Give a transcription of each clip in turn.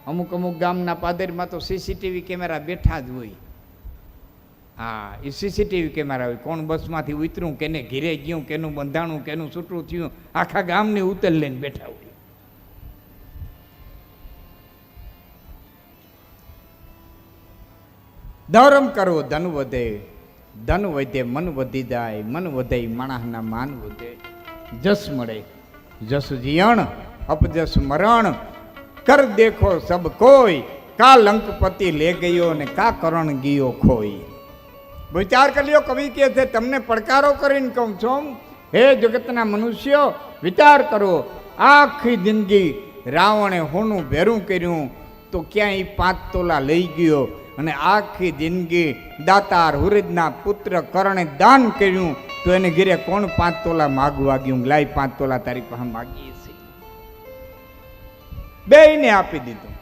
અમુક અમુક ગામના પાદરમાં તો સીસીટીવી કેમેરા બેઠા જ હોય. હા, એ સીસીટીવી કેમેરા હોય. કોણ બસમાંથી ઉતર્યું, કેને ઘીરે ગયું, કેનું બંધાણું, કેનું છૂટું થયું, આખા ગામની ઉતર લઈને બેઠા હોય. ધર્મ કરવો ધન વધે, ધન વધે મન વધી જાય, મન વધે માણસના માન વધે. જસ મળે જસ જીયણ, અપજસ મરણ, કર દેખો સબ કોઈ, કા લંકપતિ લે ગયો ને કા કરણ ગયો ખોઈ. વિચાર કરી લ્યો, કવિ કહે છે તમને પડકારો કરીને કહું છું, હે જગતના મનુષ્યો વિચાર કરો. આખી જિંદગી રાવણે હોનું ભેરું કર્યું તો ક્યાંય 5 તોલા લઈ ગયો, અને આખી જિંદગી દાતાર હુરજના પુત્ર કરણે દાન કર્યું તો એને ઘરે કોણ 5 તોલા માગવા ગયું? લાઈ 5 તોલા તારી પાસે માગીએ છીએ. બેયને આપી દીધું.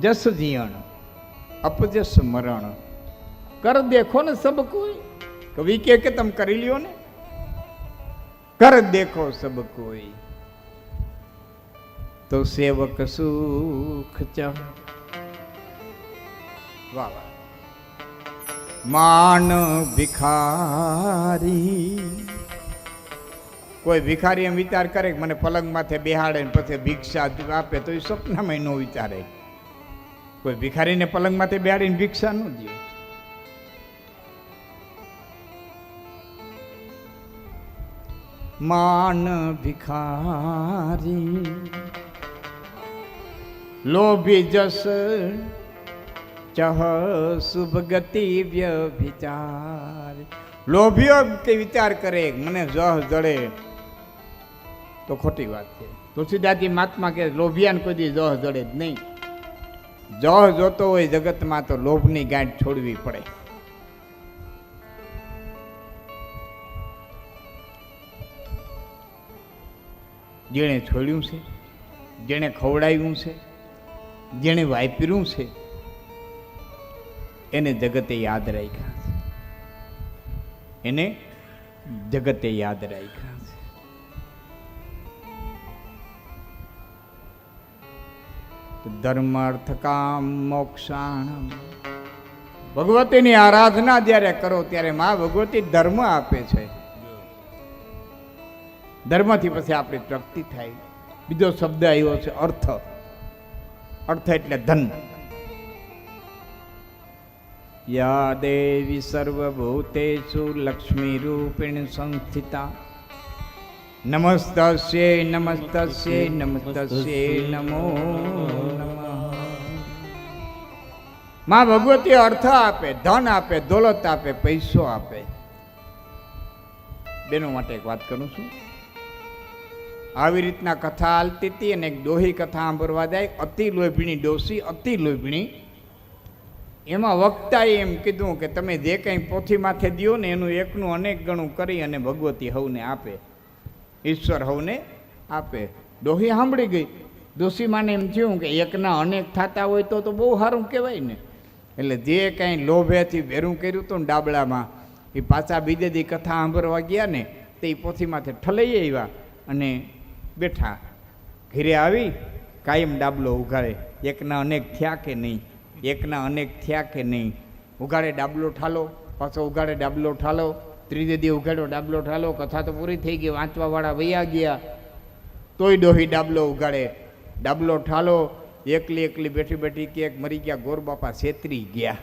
જસ જીયણ અપજસ મરણ, કર દેખો ને સબ કોઈ. કવિ કે તમે કરી લ્યો ને, કર દેખો સબ કોઈ, તો સેવક સુખ ચાહ. વાહ વાહ. માન ભિખારી. કોઈ ભિખારી એમ વિચાર કરે કે મને પલંગ માથે બેહાડે ને પછી ભિક્ષા આપે તો એ સપનામાં ન વિચારે. કોઈ ભિખારીને પલંગ માથે બેહાડીને ભિક્ષા ન દે. માન ભિખારી લોભી જસ ચહ શુભ ગતિ વ્યભિચાર. લોભીઓ કે વિચાર કરે મને જહ જડે તો ખોટી વાત છે. તુલસીદાસજી મહાત્મા કે લોભિયાને કોઈ દી જહ જડે જ નહીં. જહ જોતો હોય જગતમાં તો લોભની ગાંઠ છોડવી પડે. જેણે છોડ્યું છે, જેણે ખવડાવ્યું છે, જેણે વાપર્યું છે, એને જગતે યાદ રાખ્યા છે. એને જગતે યાદ રાખ્યા છે. ધર્મ અર્થ કામ મોક્ષાણમ. ભગવતીની આરાધના જ્યારે કરો ત્યારે મા ભગવતી ધર્મ આપે છે. ધર્મથી પછી આપણી પ્રગતિ થાય. બીજો શબ્દ આવ્યો છે અર્થ. અર્થ એટલે ધન. યા દેવી સર્વભૂતેષુ લક્ષ્મી રૂપિણ સંસ્થિતા નમસ્તસ્યે નમસ્તસ્યે નમસ્તસ્યે નમો નમઃ. માં ભગવતી અર્થ આપે, ધન આપે, દોલત આપે, પૈસો આપે. બેનો માટે એક વાત કરું છું. આવી રીતના કથા હાલતી હતી અને એક ડોહી કથા સાંભળવા જાય. અતિ લોભીણી ડોસી, અતિ લોભીણી. એમાં વક્તાએ એમ કીધું કે તમે જે કંઈ પોથી માથે દો ને એનું એકનું અનેક ગણું કરી અને ભગવતી હવને આપે, ઈશ્વર હવને આપે. ડોહી સાંભળી ગઈ. ડોસી માને એમ થયું કે એકના અનેક થતા હોય તો બહુ સારું કહેવાય ને. એટલે જે કાંઈ લોભેથી ભેરું કર્યું હતું ને ડાબડામાં, એ પાછા બીજે દી કથા સાંભળવા ગયા ને તે પોથી માથે ઠલાઈ આવ્યા અને બેઠા. ઘરે આવી કાયમ ડાબલો ઉઘાડે. એકના અનેક થયા કે નહીં, એકના અનેક થયા કે નહીં. ઉઘાડે ડાબલો ઠાલો, પાછો ઉઘાડે ડાબલો ઠાલો, ત્રીજે દી ઉઘાડો ડાબલો ઠાલો. કથા તો પૂરી થઈ ગઈ, વાંચવાવાળા વૈયા ગયા. તોય ડોહી ડાબલો ઉઘાડે, ડાબલો ઠાલો. એકલી એકલી બેઠી બેઠી કે એક મરી ગયા, ગોર બાપા છેતરી ગયા.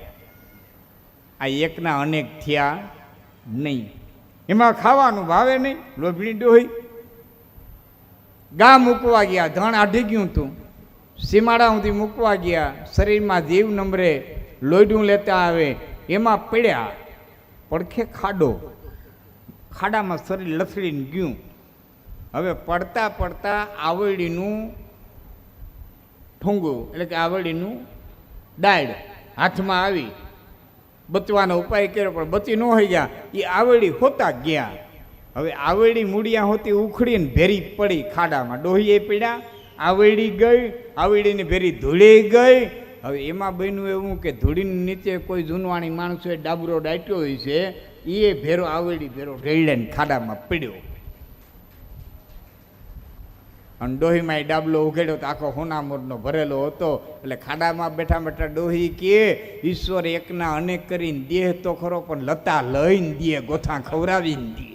આ એકના અનેક થયા નહીં. એમાં ખાવાનું ભાવે નહીં. લોભીણી ડોહી ગા મૂકવા ગયા, ધણ આઢી ગયું હતું. સીમાડા સુધી મૂકવા ગયા, શરીરમાં જીવ નંબરે લોહીડું લેતા આવે, એમાં પડ્યા. પડખે ખાડો, ખાડામાં શરીર લથડીને ગયું. હવે પડતા પડતા આવડીનું ઠુંગું એટલે કે આવડીનું ડાળ હાથમાં આવી. બચવાનો ઉપાય કર્યો પણ બચી ન હોઈ ગયા. એ આવડી હોતા ગયા. હવે આવડી મૂડિયા હોતી ઉખડીને ભેરી પડી ખાડામાં. ડોહીએ પડ્યા, આવડી ગઈ, આવડીને ભેરી ધૂળી ગઈ. હવે એમાં બન્યું એવું કે ધૂળીની નીચે કોઈ જૂનવાણી માણસોએ ડાબરો દાટ્યો હોય છે, એ ભેરો આવડી ભેરો રેડ્યાને ખાડામાં પડ્યો. અને ડોહીમાં ડાબલો ઉઘેડ્યો તો આખો હોનામોરનો ભરેલો હતો. એટલે ખાડામાં બેઠા બેઠા ડોહી કે ઈશ્વર એકના અનેક કરીને દેહ તો ખરો, પણ લતા લઈને દે, ગોથા ખવડાવીને દે.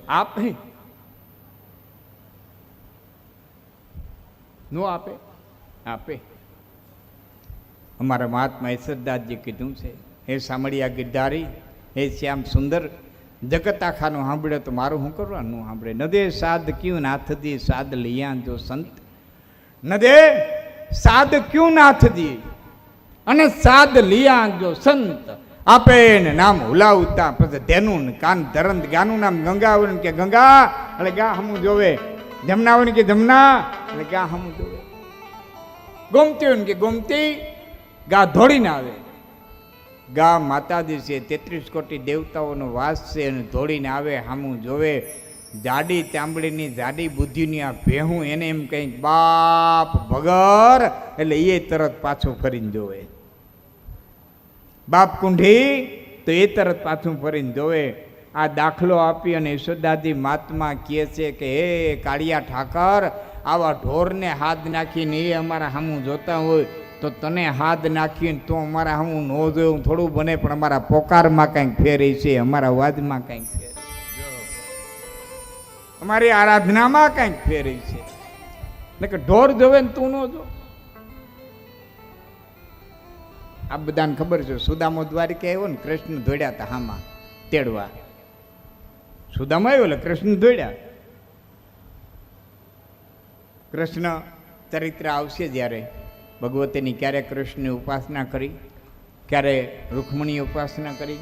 આપે નો આપે? આપે. અમારા મહાત્મા ઈશ્વરદાસજી કીધું છે, હે સામળિયા ગિરધારી, હે શ્યામ સુંદર, જગત આખાનું સાંભળે તો મારું શું કરવાનું સાંભળે? નદે સાધ ક્યું નાથ દી, સાધ લિયા જો સંત. નદે સાધ ક્યું નાથ દી, અને સાધ લિયા જો સંત. આપે ને નામ હુલાવતા પછી ધેનું કાન ધરંત. ગાનું નામ ગંગા આવે કે ગંગા, એટલે ગા હમું જોવે. જમના આવે કે જમના, એટલે ગા હમું જોવે. ગોમતી હોય કે ગોમતી, ગા ધોડીને આવે. ગા માતાજી છે, 33 કોટી દેવતાઓનો વાસ છે, અને ધોડીને આવે, હામું જોવે. જાડી ચામડીની જાડી બુદ્ધિની આ ભેહું, એને એમ કંઈક બાપ ભગર, એટલે એ તરત પાછું ફરીને જોવે. બાપ કુંઢી તો એ તરત પાછું ફરીને જોવે. આ દાખલો આપી અને યશોદાજી મહાત્મા કહે છે કે હે કાળિયા ઠાકર, આવા ઢોરને હાથ નાખીને એ અમારા સામું જોતા હોય તો તને હાથ નાખીને તો અમારા સામું ન જોયું થોડું બને, પણ અમારા પોકારમાં કંઈક ફેરી છે, અમારા વાદમાં કંઈક ફેરી, અમારી આરાધનામાં કંઈક ફેરી છે. એટલે કે ઢોર જોવે ને તું ન જો. આ બધાને ખબર છે, સુદામો દ્વારિકા આવ્યો ને, કૃષ્ણ દોડ્યા હતા હામાં તેડવા. સુદામો આવ્યો એટલે કૃષ્ણ દોડ્યા. કૃષ્ણ ચરિત્ર આવશે જ્યારે ભગવતીની, ક્યારે કૃષ્ણની ઉપાસના કરી, ક્યારે રૂક્મણીની ઉપાસના કરી,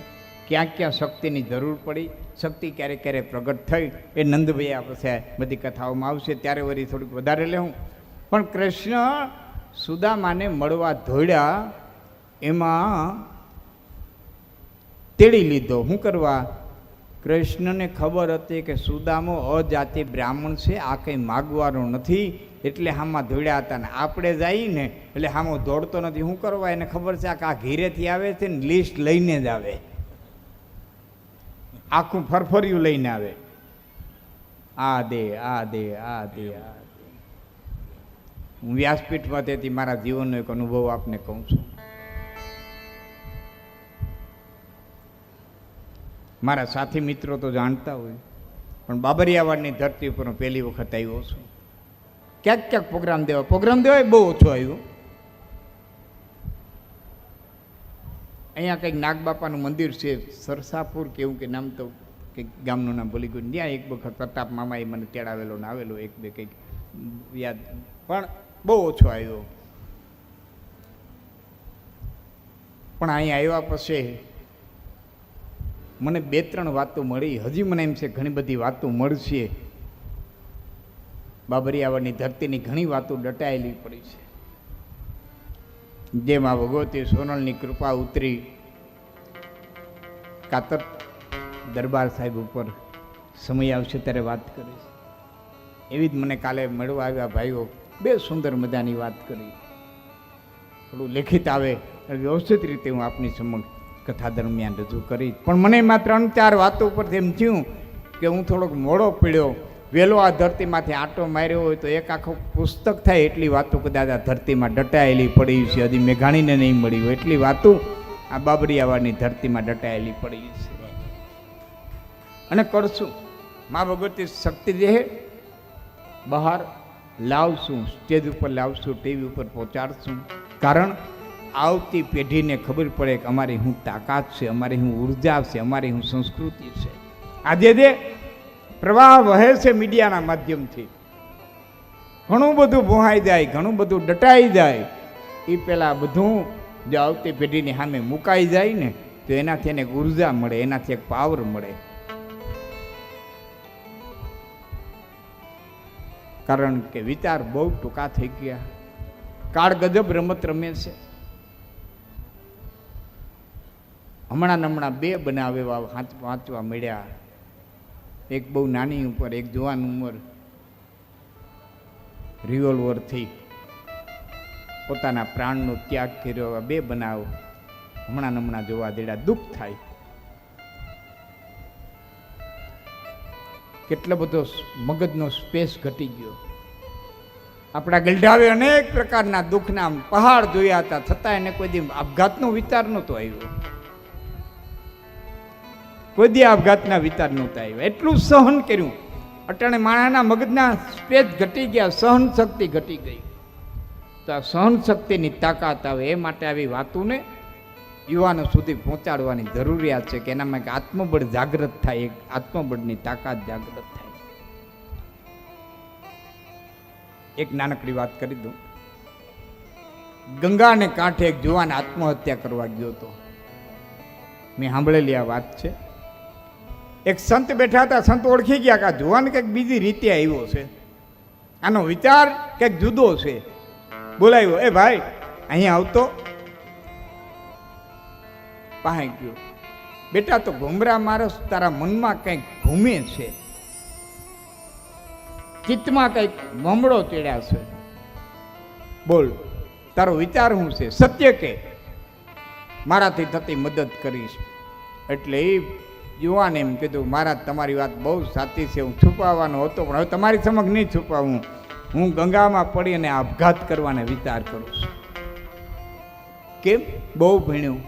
ક્યાં ક્યાં શક્તિની જરૂર પડી, શક્તિ ક્યારેક ક્યારેક પ્રગટ થઈ, એ નંદભાઈ આપણે બધી કથાઓમાં આવશે, ત્યારે વળી થોડીક વધારે લેવું. પણ કૃષ્ણ સુદામાને મળવા દોડ્યા, એમાં તેડી લીધો. શું કરવા? કૃષ્ણને ખબર હતી કે સુદામો અજાતિ બ્રાહ્મણ છે, આ કંઈ માગવાનો નથી, એટલે હામાં દોડ્યા હતા. ને આપણે જઈએ ને એટલે હામો દોડતો નથી. શું કરવા? એને ખબર છે કે આ ઘીરેથી આવે છે ને લિસ્ટ લઈને જ આવે, આખું ફરફરિયું લઈને આવે. આ દે, આ દે, આ દે, આ દે. હું વ્યાસપીઠમાં તેથી મારા જીવનનો એક અનુભવ આપને કહું છું. મારા સાથી મિત્રો તો જાણતા હોય, પણ બાબરિયાવાડની ધરતી ઉપર હું પહેલી વખત આવ્યો છું. ક્યાંક ક્યાંક પ્રોગ્રામ દેવાય બહુ ઓછો આવ્યો. અહીંયા કંઈક નાગબાપાનું મંદિર છે, સરસાપુર કે એવું કે નામ, તો કંઈક ગામનું નામ ભૂલી ગયું. ત્યાં એક વખત પ્રતાપ મામાએ મને તેડાવેલો ને આવેલો, એક બે કંઈક યાદ, પણ બહુ ઓછો આવ્યો. પણ અહીંયા આવ્યા પછી મને 2-3 વાતો મળી. હજી મને એમ છે ઘણી બધી વાતો મળશે. બાબરિયાવાડની ધરતીની ઘણી વાતો દટાયેલી પડી છે. જેમાં ભગવતી સોનલની કૃપા ઉતરી, કાતર દરબાર સાહેબ ઉપર સમય આવશે ત્યારે વાત કરીશ. એવી જ મને કાલે મળવા આવ્યા ભાઈઓ 2 સુંદર મજાની વાત કરી. થોડું લેખિત આવે વ્યવસ્થિત રીતે હું આપની સમક્ષ કથા દરમિયાન રજૂ કરી. પણ મને એમાં 3-4 વાતો ઉપરથી એમ થયું કે હું થોડોક મોડો પીડ્યો, વહેલો આ ધરતીમાંથી આંટો માર્યો હોય તો એક આખું પુસ્તક થાય એટલી વાતો કદાચ આ ધરતીમાં દટાયેલી પડી છે. હજી મેઘાણીને નહીં મળી હોય એટલી વાતો આ બાબરિયાવાડની ધરતીમાં દટાયેલી પડી છે. અને કરશું, મા ભગવતી શક્તિ દેહ બહાર લાવશું, સ્ટેજ ઉપર લાવશું, ટીવી ઉપર પહોંચાડશું. કારણ આવતી પેઢીને ખબર પડે કે અમારી શું તાકાત છે, અમારી શું ઉર્જા છે, અમારી શું સંસ્કૃતિ છે. આજે જે પ્રવાહ વહે છે મીડિયાના માધ્યમથી, ઘણું બધું ભોહાઈ જાય, ઘણું બધું દટાઈ જાય. એ પહેલાં બધું જો આવતી પેઢીની સામે મુકાઈ જાય ને તો એનાથી એને ઉર્જા મળે, એનાથી એક પાવર મળે. કારણ કે વિચાર બહુ ટૂંકા થઈ ગયા. કાળ ગજબ રમત રમે છે. હમણાં 2 બનાવ એવા વાંચવા મળ્યા. એક બહુ નાની ઉંમર, એક જુવાન ઉંમર, રિવોલ્વરથી પોતાના પ્રાણનો ત્યાગ કર્યો. 2 બનાવ હમણાં જોવા દેડા દુઃખ થાય. કેટલો બધો મગજનો સ્પેસ ઘટી ગયો. આપણા ગલઢાવે અનેક પ્રકારના દુઃખના પહાડ જોયા હતા, છતાં એને કોઈ દી આપઘાતનો વિચાર નહોતો આવ્યો. કોઈ દી આપઘાતના વિચાર નહોતા આવ્યા. એટલું સહન કર્યું. અટાણે માણાના મગજના સ્પેસ ઘટી ગયા, સહન શક્તિ ઘટી ગઈ. તો આ સહન શક્તિની તાકાત આવે એ માટે આવી વાતોને યુવાનો સુધી પહોંચાડવાની જરૂરિયાત છે કે એનામાં એક આત્મબળ જાગૃત થાય, એક આત્મબળની તાકાત જાગૃત થાય. એક નાનકડી વાત કરી દઉં. ગંગાને કાંઠે એક જુવાન આત્મહત્યા કરવા ગયો હતો. મેં સાંભળેલી આ વાત છે. એક સંત બેઠા હતા. સંત ઓળખી ગયા કે આ જુવાન કંઈક બીજી રીતે આવ્યો છે, આનો વિચાર કંઈક જુદો છે. બોલાવ્યો, એ ભાઈ અહીંયા આવતો. પાસે ગયો, બેટા તો ઘુમરા મારસ, તારા મનમાં કંઈક ઘૂમે છે, ચિત્તમાં કંઈક મમડો ચડ્યા છે. બોલ, તારો વિચાર શું છે? સત્ય કે મારાથી થતી મદદ કરીશ. એટલે એ યુવાન એમ કીધું, મારા તમારી વાત બહુ સાચી છે, હું છુપાવવાનો હતો પણ હવે તમારી સમક્ષ નહીં છુપાવું. હું ગંગામાં પડી અને આપઘાત કરવાનો વિચાર કરું છું. કેમ? બહુ ભણ્યું,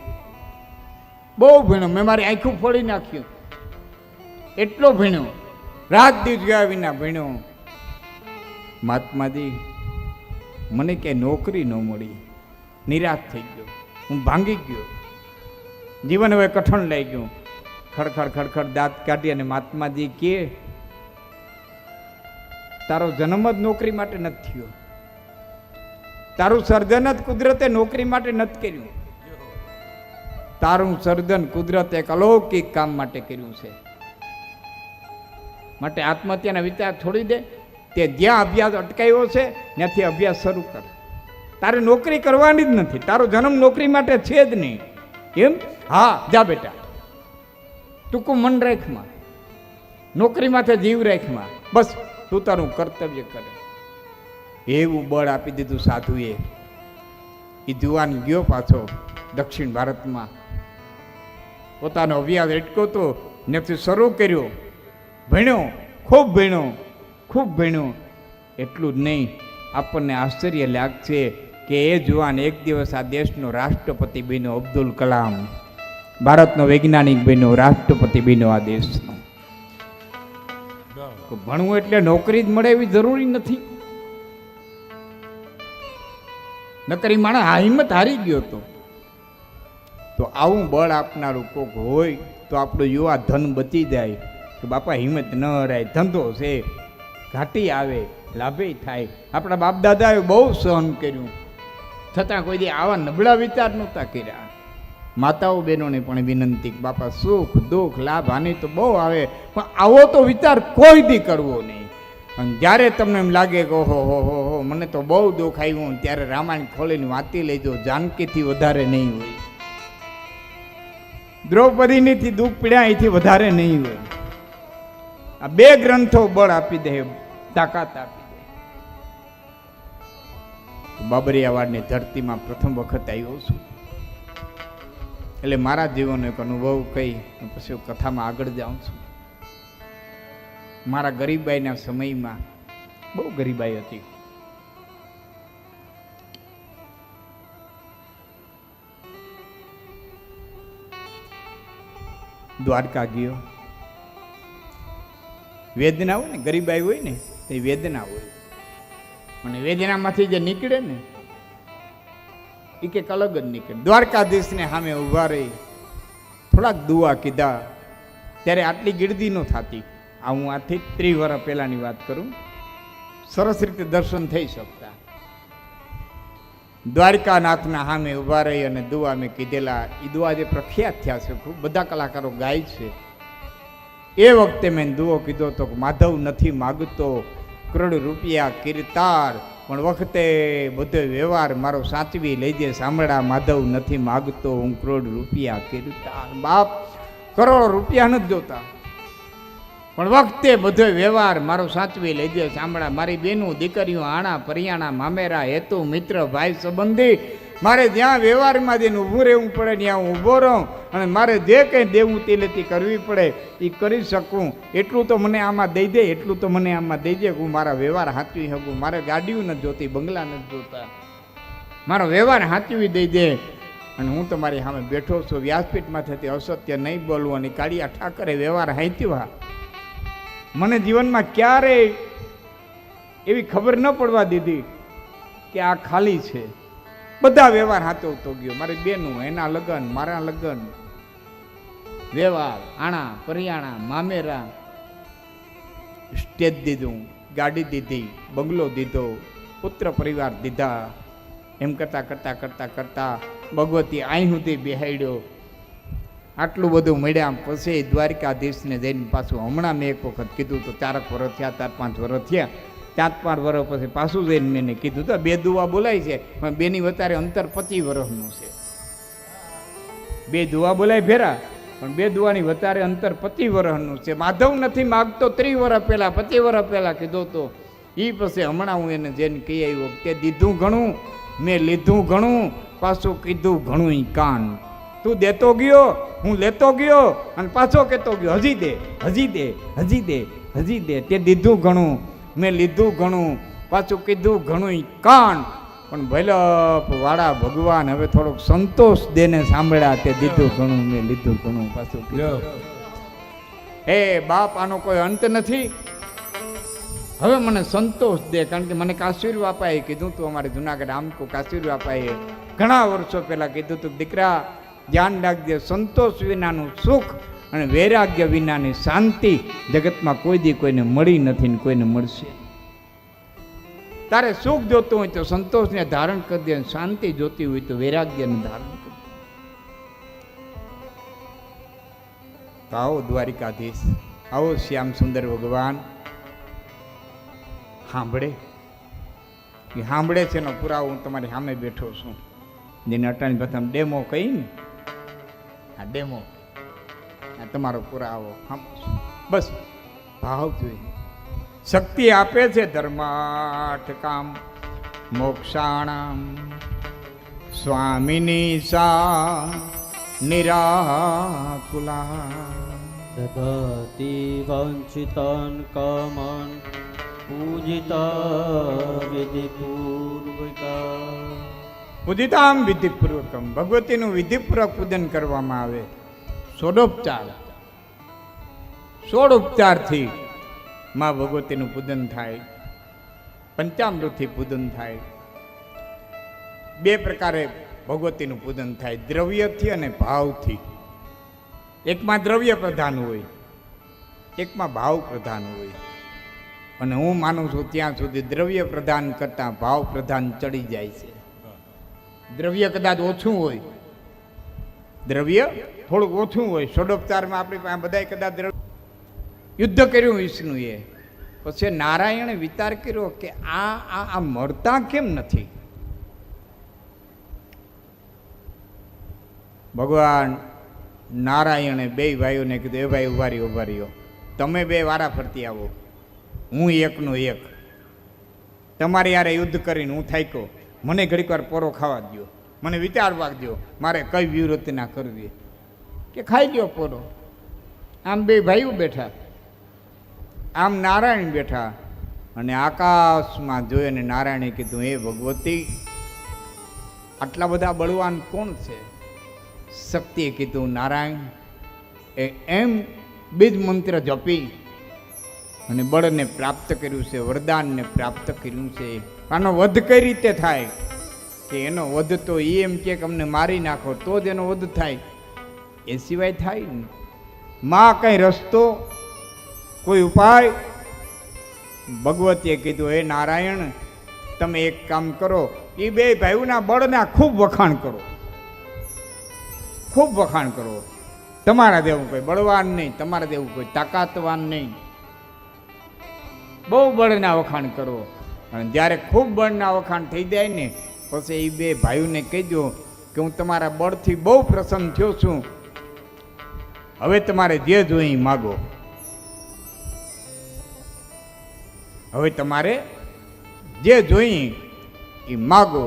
બહુ ભણ્યો, મેં મારી આંખું ફોડી નાખ્યું, એટલો ભણ્યો, રાત દિવસ ગયા વિના ભણ્યો. મહાત્માજી, મને ક્યાંય નોકરી ન મળી, નિરાશ થઈ ગયો, હું ભાંગી ગયો, જીવન હવે કઠણ લઈ ગયું. ખડખડ ખડખડ દાંત કાઢી અને મહાત્માજી કે, તારો જન્મ જ નોકરી માટે નથી થયો, તારું સર્જન જ કુદરતે નોકરી માટે નથી કર્યું, તારું સર્જન કુદરતે એક અલૌકિક કામ માટે કર્યું છે. માટે આત્મહત્યાના વિચાર છોડી દે. તે જ્યાં અભ્યાસ અટકાયો છે ત્યાંથી અભ્યાસ શરૂ કર. તારે નોકરી કરવાની જ નથી, તારો જન્મ નોકરી માટે છે જ નહીં. એમ? હા, જા બેટા, ટૂંકું મન રાખમાં, નોકરી માથે જીવ રાખમાં, બસ તું તારું કર્તવ્ય કરે. એવું બળ આપી દીધું સાધુએ. એ જુવાન ગયો પાછો દક્ષિણ ભારતમાં, પોતાનો અભ્યાસ અટકો તો નથી શરૂ કર્યો. ભણ્યો, ખૂબ ભણ્યો, ખૂબ ભણ્યો. એટલું જ નહીં, આપણને આશ્ચર્ય લાગશે કે એ જુવાન એક દિવસ આ દેશનો રાષ્ટ્રપતિ બન્યો. અબ્દુલ કલામ ભારતનો વૈજ્ઞાનિક બન્યો, રાષ્ટ્રપતિ બન્યો આ દેશનો. ભણવું એટલે નોકરી જ મળે એવી જરૂરી નથી. નકરી માણસ આ હિંમત હારી ગયો હતો. તો આવું બળ આપનારું કોક હોય તો આપણું યુવા ધન બચી જાય. કે બાપા હિંમત ન હરાય, ધંધો છે, ઘાટી આવે, લાભે થાય. આપણા બાપ દાદાએ બહુ સહન કર્યું, છતાં કોઈ દી આવા નબળા વિચાર નહોતા કર્યા. માતાઓ બહેનોને પણ વિનંતી કે બાપા સુખ દુઃખ લાભ હાનિ તો બહુ આવે, પણ આવો તો વિચાર કોઈ દી કરવો નહીં. અને જ્યારે તમને એમ લાગે કે ઓહો હો હો હો મને તો બહુ દુઃખ આવ્યું, ત્યારે રામાયણ ખોલીને વાંચી લેજો. જાનકીથી વધારે નહીં હોય, દ્રૌપદીનીથી દુઃખ પીડ્યા એથી વધારે નહીં હોય. આ બે ગ્રંથો બળ આપી દે, તાકાત આપી દે. બાબરિયાવાડની ધરતીમાં પ્રથમ વખત આવ્યો છું, એટલે મારા જીવનનો એક અનુભવ કહી પછી કથામાં આગળ જાઉં છું. મારા ગરીબાઈના સમયમાં, બહુ ગરીબાઈ હતી, દ્વારકા ગયો. વેદના હોય ને, ગરીબાઈ હોય ને એ વેદના હોય, અને વેદનામાંથી જે નીકળે ને એ કંઈક અલગ જ નીકળે. દ્વારકાધીશને સામે ઊભા રહી થોડાક દુઆ કીધા, ત્યારે આટલી ગીર્દી ન થતી. આ હું આથી 30 વર્ષ પહેલાની વાત કરું, સરસ રીતે દર્શન થઈ શકતા. દ્વારકાનાથના સામે ઊભા રહી અને દુઆ મેં કીધેલા. એ દુઆ જે પ્રખ્યાત થયા છે, ખૂબ બધા કલાકારો ગાય છે. એ વખતે મેં દુઓ કીધો તો માધવ નથી માગતો કરોડ રૂપિયા કીર્તાર, પણ વખતે બધો વ્યવહાર મારો સાચવી લેજે સાંભળા. માધવ નથી માગતો હું કરોડ રૂપિયા કીર્તાર. બાપ કરોડ રૂપિયા નથી જોતા, પણ વખતે બધો વ્યવહાર મારો સાચવી લેજે સાંભળા. મારી બેનું દીકરીઓ, આણા પરિયાણા મામેરા હેતુ મિત્ર ભાઈ સંબંધી મારે જ્યાં વ્યવહારમાં જઈને ઊભું રહેવું પડે ત્યાં હું ઊભો રહું, અને મારે જે કંઈ દેવું તેલેથી કરવી પડે એ કરી શકું. એટલું તો મને આમાં દઈ દે, એટલું તો મને આમાં દઈ દે. હું મારા વ્યવહાર હાચવી શકું. મારે ગાડીઓ નથી જોતી, બંગલા નથી જોતા, મારો વ્યવહાર હાચવી દઈ દે. અને હું તમારી સામે બેઠો છું, વ્યાસપીઠમાં થતી અસત્ય નહીં બોલવું. અને કાળિયા ઠાકરે વ્યવહાર હાંચ્યો. મને જીવનમાં ક્યારેય એવી ખબર ન પડવા દીધી કે આ ખાલી છે. બધા વ્યવહાર હાચવતો ગયો. મારી બેનું, એના લગ્ન, મારા લગ્ન, વ્યવહાર, આણા પરિયાણા, મામેરા, સ્ટેજ દીધું, ગાડી દીધી, બંગલો દીધો, પુત્ર પરિવાર દીધા. એમ કરતાં કરતાં કરતાં કરતાં ભગવતી અહીં સુધી બેહાડ્યો. આટલું બધું મળ્યા પછી દ્વારિકાધીશને જઈને પાછું હમણાં મેં એક વખત કીધું તો 4 વર્ષ થયા, 4-5 વર્ષ થયા. 4-5 વર્ષ પછી પાછું જઈને મેં કીધું તો 2 દુઆ બોલાય છે, પણ બેની વતારે અંતર 25 વર્ષનું છે. 2 દુઆ બોલાય ફેરા, પણ 2 દુઆની વતારે અંતર 25 વર્ષનું છે. માધવ નથી માગતો 30 વર્ષ પહેલાં, 25 વર્ષ પહેલાં કીધો તો એ પછી હમણાં હું એને જઈને કહી આવ્યો તે દીધું ઘણું, મેં લીધું ઘણું, પાછું કીધું ઘણું કાન. તું દેતો ગયો, હું લેતો ગયો, અને પાછો કહેતો ગયો હજી દે, હજી દે, હજી દે, હજી દે. તે દીધું ઘણું, મેં લીધું ઘણું, પાછું કીધું ઘણું કાન. પણ ભૈલપ વાળા ભગવાન હવે થોડોક સંતોષ દેને સાંભળ્યા. તે દીધું ઘણું, મેં લીધું ઘણું, પાછું કીધું. હે બાપ, આનો કોઈ અંત નથી. હવે મને સંતોષ દે, કારણ કે મને કાશ્મીર બાપાએ કીધું તું, અમારે જુનાગઢ આમકો કાશ્મીર બાપાએ ઘણા વર્ષો પહેલાં કીધું તું, દીકરા ધ્યાન રાખજે, સંતોષ વિનાનું સુખ અને વૈરાગ્ય વિનાની શાંતિ જગતમાં કોઈ દી કોઈને મળી નથી ને કોઈને મળશે. તારે સુખ જોતું હોય તો સંતોષને ધારણ કરજે, શાંતિ જોતી હોય તો વૈરાગ્યને ધારણ કરજે. આવો દ્વારિકાધીશ, આવો શ્યામ સુંદર ભગવાન સાંભળે. એ સાંભળે છે એનો પુરાવો હું તમારી સામે બેઠો છું. જેને અટાણી પ્રથમ ડેમો કહી ને, આ ડેમો, આ તમારો પુરાવો બસ. ભાવ જોઈએ. શક્તિ આપે છે ધર્માર્થ કામ મોક્ષાણામ, સ્વામિની સા નિરાકુલા, દદાતિ વાંછિતાન કામાન પૂજિતા વિધિપૂર્વકા. પૂજિતામ વિધિપૂર્વકમ, ભગવતીનું વિધિપૂર્વક પૂજન કરવામાં આવે. ષોડોપચાર, 16 ઉપચારથી માં ભગવતીનું પૂજન થાય. પંચામૃતથી પૂજન થાય. 2 પ્રકારે ભગવતીનું પૂજન થાય, દ્રવ્યથી અને ભાવથી. એકમાં દ્રવ્ય પ્રધાન હોય, એકમાં ભાવ પ્રધાન હોય. અને હું માનું છું ત્યાં સુધી દ્રવ્ય પ્રધાન કરતાં ભાવ પ્રધાન ચડી જાય છે. દ્રવ્ય કદાચ ઓછું હોય, દ્રવ્ય થોડુંક ઓછું હોય. ષોડોપચારમાં આપણી પાસે બધા કદાચ યુદ્ધ કર્યું વિષ્ણુએ, પછી નારાયણે વિચાર કર્યો કે આ મળતા કેમ નથી. ભગવાન નારાયણે 2 ભાઈઓને કીધું, એ ભાઈ ઉભા રહ્યો, તમે 2 વારા ફરતી આવો, હું એકનો એક. તમારી યારે યુદ્ધ કરીને હું થાક્યો, મને ઘડીક વાર પોરો ખાવા દો, મને વિચારવા દો મારે કઈ વ્યૂહરચના કરવી. કે ખાઈ ગયો પોરો. આમ 2 ભાઈઓ બેઠા, આમ નારાયણ બેઠા, અને આકાશમાં જોઈને નારાયણે કીધું, હે ભગવતી, આટલા બધા બળવાન કોણ છે? શક્તિએ કીધું, નારાયણ એમ બીજ મંત્ર જપી અને બળને પ્રાપ્ત કર્યું છે, વરદાનને પ્રાપ્ત કર્યું છે. આનો વધ કઈ રીતે થાય? કે એનો વધ તો એમ કે અમને મારી નાખો તો જ એનો વધ થાય, એ સિવાય થાય ને. માં કઈ રસ્તો, કોઈ ઉપાય? ભગવતીએ કીધું, હે નારાયણ, તમે એક કામ કરો, એ 2 ભાઈઓના બળના ખૂબ વખાણ કરો, ખૂબ વખાણ કરો. તમારા જેવું કોઈ બળવાન નહીં, તમારા જેવું કોઈ તાકાતવાન નહીં, બહુ બળના વખાણ કરો. અને જ્યારે ખૂબ બળના વખાણ થઈ જાય ને પછી એ 2 ભાઈઓને કહેજો કે હું તમારા બળથી બહુ પ્રસન્ન થયો છું, હવે તમારે જે જોઈએ માગો. હવે તમારે જે જોઈએ એ માગો.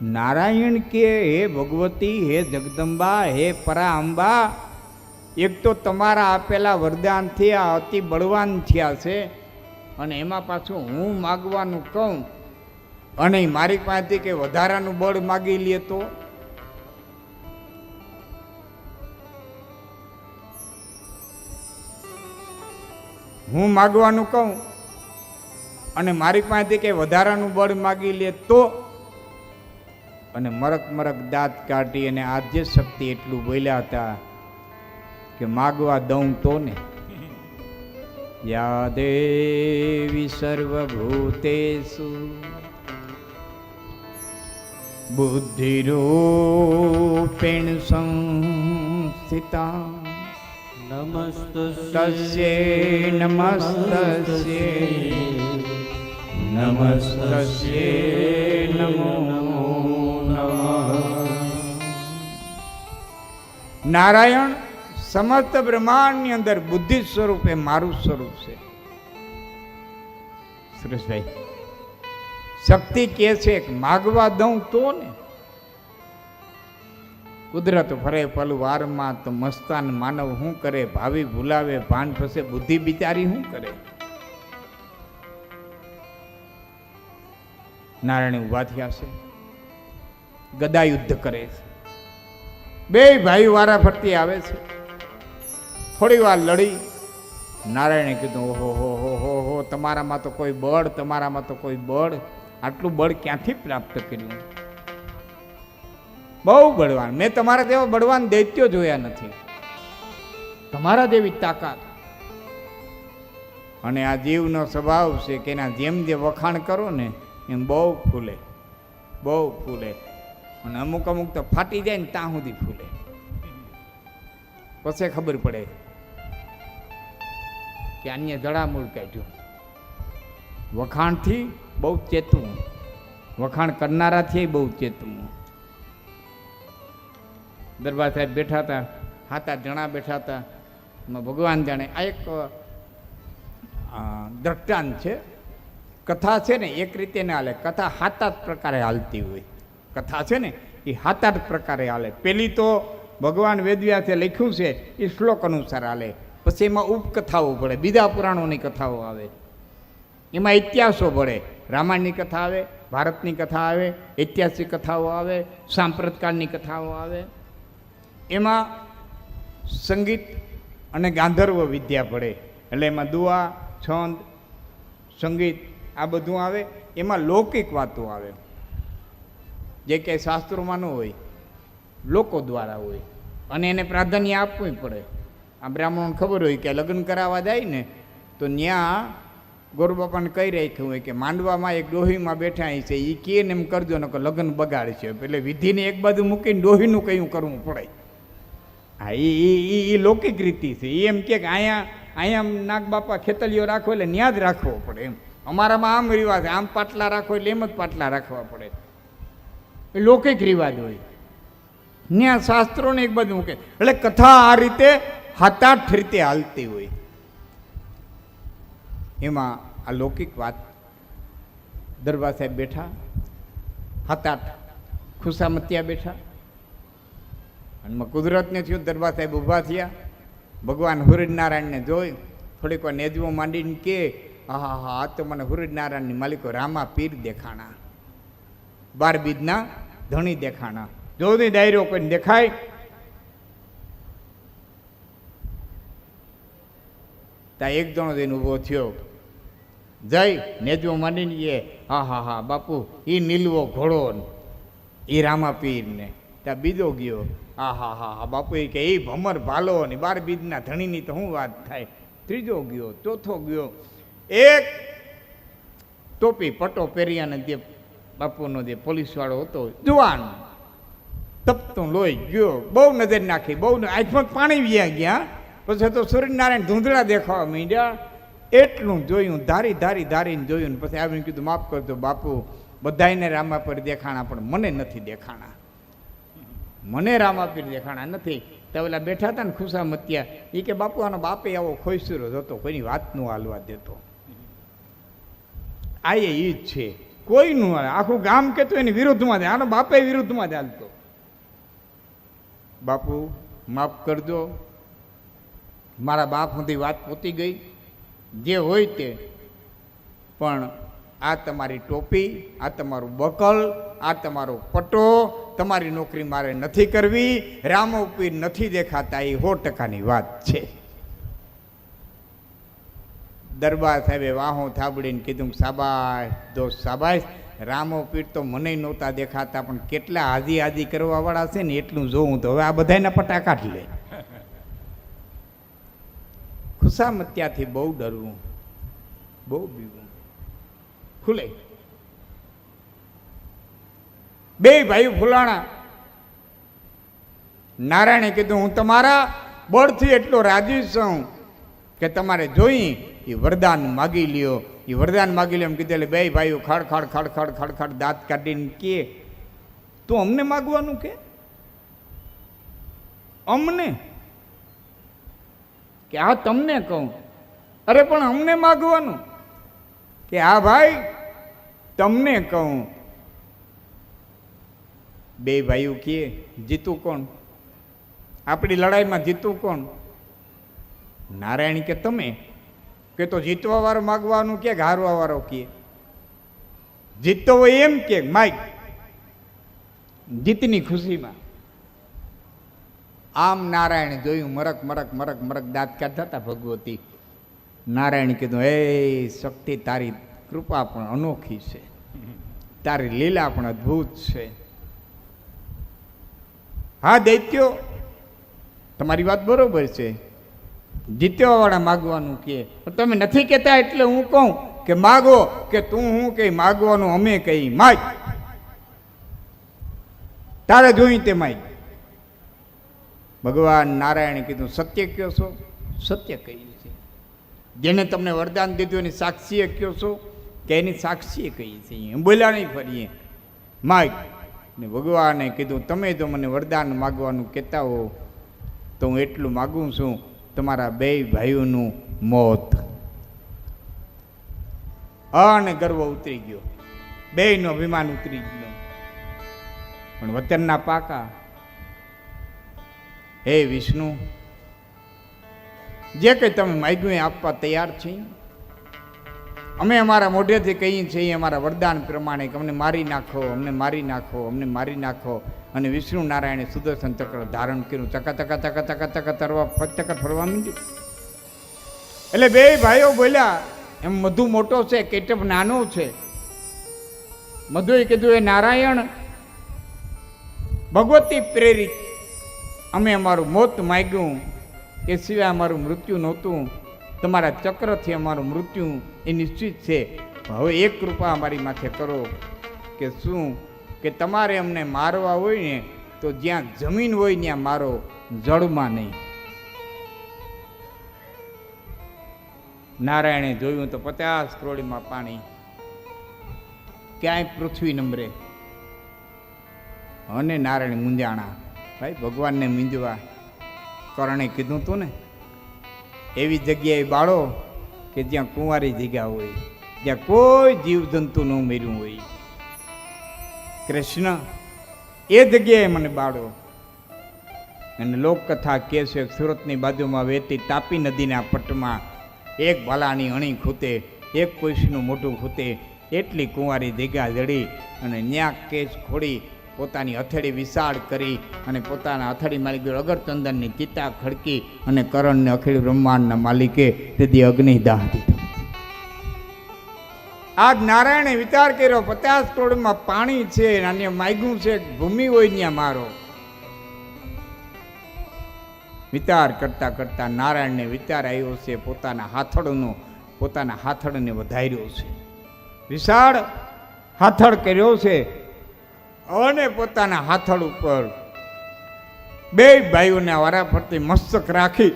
નારાયણ કે હે ભગવતી, હે જગદંબા, હે પરાઅંબા, એક તો તમારા આપેલા વરદાનથી આ અતિ બળવાન થયા છે, અને એમાં પાછું હું માગવાનું કહું અને મારી પાસેથી કે વધારાનું બળ માગી લે તો હું માગવાનું કહું અને મારી પાસેથી કે વધારાનું બળ માગી લે તો, અને મરક મરક દાંત કાઢી અને આદ્ય શક્તિ એટલું બોલ્યા હતા કે માગવા દઉં તો ને. યા દેવી સર્વભૂતેષુ બુદ્ધિરૂપેણ સંસ્થિતા નમસ્તસ્યે નમસ્તસ્યે નમસ્તસ્યે નમો નમઃ. નારાયણ સમસ્ત બ્રહ્માંડની અંદર બુદ્ધિ સ્વરૂપે મારું સ્વરૂપ છે. સુરેશભાઈ, શક્તિ કે છે કે માગવા દઉં તો ને. કુદરત ફરે પલું વારમાં તો મસ્તાન માનવ શું કરે, ભાવિ ભૂલાવે ભાન ફસે બુદ્ધિ બિચારી શું કરે. નારાયણ ઉભા થયા છે, ગદા યુદ્ધ કરે છે, બે ભાઈ વારા ફરતી આવે છે. થોડી વાર લડી નારાયણે કીધું ઓહો હો હો હો હો, તમારામાં તો કોઈ બળ, તમારામાં તો કોઈ બળ, આટલું બળ ક્યાંથી પ્રાપ્ત કર્યું? બહુ બળવાન. મેં તમારા જેવા બળવાન દૈત્યો જોયા નથી, તમારા જેવી તાકાત. અને આ જીવનો સ્વભાવ છે કે એના જેમ જે વખાણ કરો ને એમ બહુ ફૂલે, બહુ ફૂલે. અને અમુક અમુક તો ફાટી જાય ને ત્યાં સુધી ફૂલે, પછી ખબર પડે કે અન્ય જડામૂળ કાઢ્યું. વખાણથી બહુ ચેતવું, વખાણ કરનારાથી બહુ ચેતવું. દરબાર સાહેબ બેઠા હતા, 7-8 જણા બેઠા હતા. એમાં ભગવાન જાણે આ એક દ્રષ્ટાંત છે. કથા છે ને એક રીતે ના હાલે, કથા 7-8 પ્રકારે હાલતી હોય. કથા છે ને એ 7-8 પ્રકારે હાલે. પેલી તો ભગવાન વેદવ્યાસે લખ્યું છે એ શ્લોક અનુસાર હાલે, પછી એમાં ઉપકથાઓ પડે, બીજા પુરાણોની કથાઓ આવે, એમાં ઇતિહાસો પડે. રામાયણની કથા આવે, ભારતની કથા આવે, ઐતિહાસિક કથાઓ આવે, સાંપ્રતકાળની કથાઓ આવે. એમાં સંગીત અને ગાંધર્વ વિદ્યા પડે, એટલે એમાં દુઆ, છંદ, સંગીત આ બધું આવે. એમાં લૌકિક વાતો આવે, જે કંઈ શાસ્ત્રોમાં ન હોય, લોકો દ્વારા હોય, અને એને પ્રાધાન્ય આપવું પડે. આ બ્રાહ્મણોને ખબર હોય કે લગ્ન કરાવવા જાય ને તો ત્યાં ગોરબાપાને કહી રાખ્યું હોય કે માંડવામાં એક ડોહીમાં બેઠા છે, એ કે ને એમ કરજો ને લગ્ન બગાડશે. એટલે વિધિને એક બાજુ મૂકીને ડોહીનું કયું કરવું પડે. હા, એ લૌકિક રીતિ છે. એ એમ કે અહીંયા નાગ બાપા ખેતલીઓ રાખો એટલે ત્યાં જ રાખવો પડે એમ. અમારામાં આમ રિવાજ, આમ પાટલા રાખો એટલે એમ જ પાટલા રાખવા પડે. એ લૌકિક રિવાજ હોય. ત્યાં શાસ્ત્રોને એક બાજુ મૂકે. એટલે કથા આ રીતે 7-8 રીતે હાલતી હોય. એમાં આ લૌકિક વાત. દરબાર સાહેબ બેઠા, 7-8 ખુશામતિયા બેઠા. અને કુદરતને થયું, દરબાર સાહેબ ઊભા થયા. ભગવાન સૂર્યનારાયણને જોઈ થોડીક વાર નેજવો માંડીને કે હા હા, આ તો મને સૂર્યનારાયણની માલિકો રામા પીર દેખાણા, 12 બીજના ધણી દેખાણા. જોની ડાયરો કોઈને દેખાય? ત્યાં એક જણો જઈને ઊભો થયો, જઈ નેજવો માંડીને કે હા હા હા બાપુ, એ નીલવો ઘોડો એ રામા પીરને. ત્યાં બીજો ગયો, હા હા હા હા બાપુ, એ કે એ ભમર ભાલો ને 12 બીજના ધણીની તો શું વાત થાય. ત્રીજો ગયો, ચોથો ગયો. એક ટોપી પટો પહેર્યાને જે બાપુનો જે પોલીસવાળો હતો, જુવાન, તપતું લોહી ગયો, બહુ નજર નાખી, બહુ આંખમાં પાણી વ્યા ગયા. પછી તો સૂર્યનારાયણ ધૂંધળા દેખાવા માંડ્યા. એટલું જોયું, ધારીને જોયું. પછી આવીને કીધું માફ કરજો બાપુ, બધાને રામાપીર દેખાણા પણ મને નથી દેખાણા, મને રામાપીર દેખાણા નથી. તો ઓલા બેઠા હતા ને ખુશામતિયા, એ કે બાપુ આનો બાપે આવો ખોઈસુરો હતો, કોઈની વાત ન હાલવા દેતો. આ એ જ છે. કોઈનું હાલે. આખું ગામ કહેતું એની વિરુદ્ધમાં જાય. આનો બાપે વિરુદ્ધમાં ચાલતો. બાપુ માફ કરજો, મારા બાપ સુધી વાત પહોંચી ગઈ, જે હોય તે, પણ આ તમારી ટોપી, આ તમારું બકલ, આ તમારો પટો, તમારી નોકરી મારે નથી કરવી, રામોપીર નથી દેખાતા, એ 100%ની વાત છે. દરબાર સાહેબે વાહો થાબડીને કીધું, સાબાશ દોસ્ત સાબાશ, રામોપીર તો મને નહોતા દેખાતા, પણ કેટલા હાજી હાજી કરવાવાળા છે ને એટલું જોવું તો હવે આ બધાના પટા કાઢી લે. ખુશામત્યાથી બહુ ડરવું, બહુ બીવું. ખુલે બે ભાઈ ફુલાણા. નારાયણે કીધું, હું તમારા બળથી એટલો રાજી છું કે તમારે જોઈ એ વરદાન માગી લ્યો. એ વરદાન માગી લ્યો એમ કીધું. એટલે બે ભાઈઓ ખડખડ ખડખડ ખડખડ દાંત કાઢીને કે, તું અમને માગવાનું કે? અમને કે આ તમને કહું? અરે પણ અમને માગવાનું કે હા ભાઈ તમને કહું. બે ભાઈઓ કે જીતું કોણ? આપણી લડાઈમાં જીતું કોણ? નારાયણ કે તમે કે તો જીતવા વાળો માગવાનું કે હારવા વાળો કે? જીતતો હોય એમ કે માગ જીતની ખુશીમાં. આમ નારાયણ જોયું, મરક મરક મરક મરક દાંત કાઢતા હતા ભગવતી. નારાયણ કીધું, હે શક્તિ, તારી કૃપા પણ અનોખી છે, તારી લીલા પણ અદ્ભુત છે. હા દૈત્યો, તમારી વાત બરોબર છે, જીત્યા વાળા માગવાનું કે તમે નથી કહેતા એટલે હું કહું કે માગો. કે તું હું કઈ માગવાનું, અમે કઈ માગ, તારે જોઈ તે માગ. ભગવાન નારાયણે કીધું, સત્ય કયો છો? સત્ય કહી છે. જેને તમને વરદાન દીધું એની સાક્ષીએ કયો છો કે એની સાક્ષીએ કહી છે? એમ બોલ્યા નહીં ફરીએ, માગ. ને ભગવાને કીધું, તમે જો મને વરદાન માગવાનું કહેતા હો તો હું એટલું માગું છું, તમારા બે ભાઈઓનું મોત. અને ગર્વ ઉતરી ગયો, બેયનું અભિમાન ઉતરી ગયું. પણ વતનના પાકા, હે વિષ્ણુ, જે કંઈ તમે માગ્યું એ આપવા તૈયાર છીએ. અમે અમારા મોઢેથી કહીએ છીએ અમારા વરદાન પ્રમાણે કે અમને મારી નાખો, અમને મારી નાખો, અમને મારી નાખો. અને વિષ્ણુ નારાયણે સુદર્શન ચક્ર ધારણ કર્યું. ચકા ચકા ચકા ચકા ચકા તરવા ચક્કર ફરવા માંડ્યું. એટલે બે ભાઈઓ બોલ્યા, એમ મધુ મોટો છે, કેટપ નાનો છે. મધુએ કીધું, એ નારાયણ, ભગવતી પ્રેરિત અમે અમારું મોત માગ્યું, એ સિવાય અમારું મૃત્યુ નહોતું. તમારા ચક્રથી અમારું મૃત્યુ એ નિશ્ચિત છે. હવે એક કૃપા અમારી માથે કરો કે શું? કે તમારે અમને મારવા હોય ને તો જ્યાં જમીન હોય ત્યાં મારો, જળમાં નહીં. નારાયણે જોયું તો 50 કરોડમાં પાણી, ક્યાંય પૃથ્વી નંબરે. અને નારાયણ મૂંઝાણા. ભાઈ ભગવાનને મૂંઝવા કરણે કીધું તું ને, એવી જગ્યાએ બાળો કે જ્યાં કુંવારી જગ્યા હોય, જ્યાં કોઈ જીવજંતુ ન મર્યું હોય. કૃષ્ણ, એ જગ્યાએ મને બાળો. અને લોકકથા કહે છે, સુરતની બાજુમાં વહેતી તાપી નદીના પટમાં એક ભાલાની અણી ખૂતે, એક કોઈશનું મોઢું ખૂતે, એટલી કુંવારી જગ્યા જડી. અને ન્યા કેસ ખોડી પોતાની હથેળી વિશાળ કરી અને પોતાના હથેળી માલિક અગરચંદનની ચિતા ખડકી અને કરણને અખિલ બ્રહ્માંડના માલિકે તેથી અગ્નિદાહ દીધો. આજ નારાયણે વિચાર કર્યો, 50 કરોડમાં પાણી છે, અને માગ્યું છે ભૂમિ હોય ત્યાં મારો. વિચાર કરતા કરતા નારાયણને વિચાર આવ્યો છે, પોતાના હાથડને વધાર્યો છે, વિશાળ હાથડ કર્યો છે. અને પોતાના હાથડ ઉપર બે ભાઈઓને વારા ફરતી મસ્તક રાખી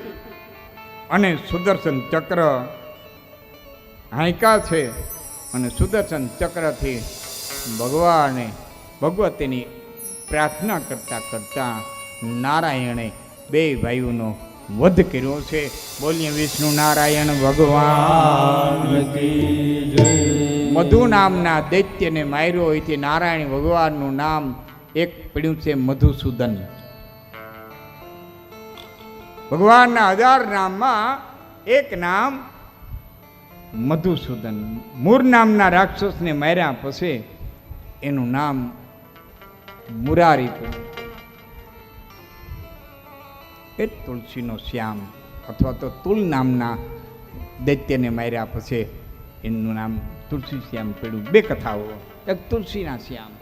અને સુદર્શન ચક્ર હાંકા છે. અને સુદર્શન ચક્રથી ભગવાને ભગવતીની પ્રાર્થના કરતા કરતા નારાયણે બે ભાઈઓનો વધ કર્યો છે. બોલીએ વિષ્ણુ નારાયણ ભગવાન કી જય. મધુ નામના દૈત્યને માર્યો હોય તે નારાયણ ભગવાનનું નામ એક પડ્યું છે મધુસૂદન. ભગવાનના 1000 નામમાં એક નામ મધુસૂદન. મૂર નામના રાક્ષસને માર્યા પછી એનું નામ મુરારી પડ્યું. એ તુલસીનો શ્યામ અથવા તો તુલ નામના દૈત્યને માર્યા પછી એનું નામ તુલસી શ્યામ પડ્યું. 2 કથાઓ, એક તુલસીના શ્યામ.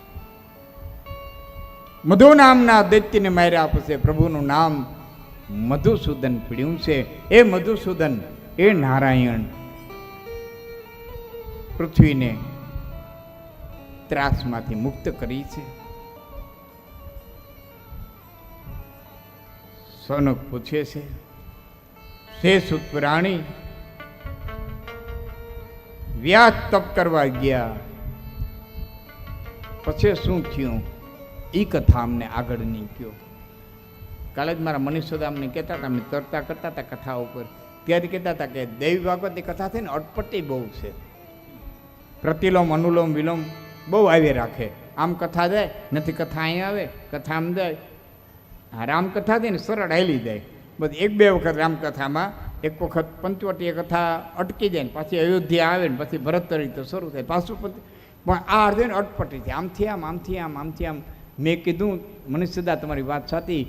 મધુ નામના દૈત્યને માર્યા પછી પ્રભુનું નામ મધુસૂદન પડ્યું છે. એ મધુસૂદન એ નારાયણ પૃથ્વીને ત્રાસમાંથી મુક્ત કરી છે. સનક પૂછે છે, શેષુત પ્રાણી વ્યાસ તપ કરવા ગયા પછી શું થયું એ કથા અમને આગળ નહીં કયો. કાલે જ મારા મનીષોદા અમને કહેતા હતા, અમે ચર્ચા કરતા હતા કથા ઉપર, ત્યારે કહેતા હતા કે દેવી ભાગવતની કથા છે ને અટપટી બહુ છે. પ્રતિલોમ અનુલોમ વિલોમ બહુ આવી રાખે. આમ કથા જાય નથી, કથા અહીંયા આવે, કથા આમ જાય. હા, રામકથા છે ને સરળ હાલી જાય. બધી 1-2 વખત રામકથામાં, એક વખત પંચવટીય કથા અટકી જાય ને પાછી અયોધ્યા આવે ને પછી ભરત ચરિત્ર શરૂ થાય પાછું. પણ આ અર્ધે અટપટી છે, આમથી આમ, આમથી આમ, આમથી આમ. મેં કીધું મનીષદા તમારી વાત સાચી,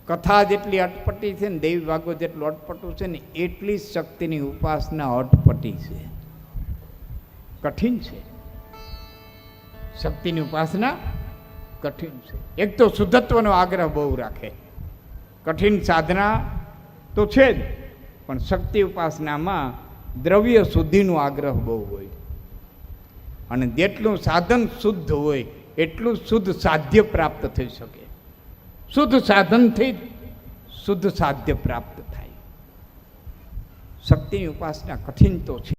કથા જેટલી અટપટી છે ને દેવી ભાગવત જેટલું અટપટું છે ને એટલી શક્તિની ઉપાસના અટપટી છે, કઠિન છે. શક્તિની ઉપાસના કઠિન છે. એક તો શુદ્ધત્વનો આગ્રહ બહુ રાખે, કઠિન સાધના તો છે જ, પણ શક્તિ ઉપાસનામાં દ્રવ્ય શુદ્ધિનો આગ્રહ બહુ હોય. અને જેટલું સાધન શુદ્ધ હોય એટલું શુદ્ધ સાધ્ય પ્રાપ્ત થઈ શકે. શુદ્ધ સાધનથી શુદ્ધ સાધ્ય પ્રાપ્ત થાય. શક્તિની ઉપાસના કઠિન તો છે.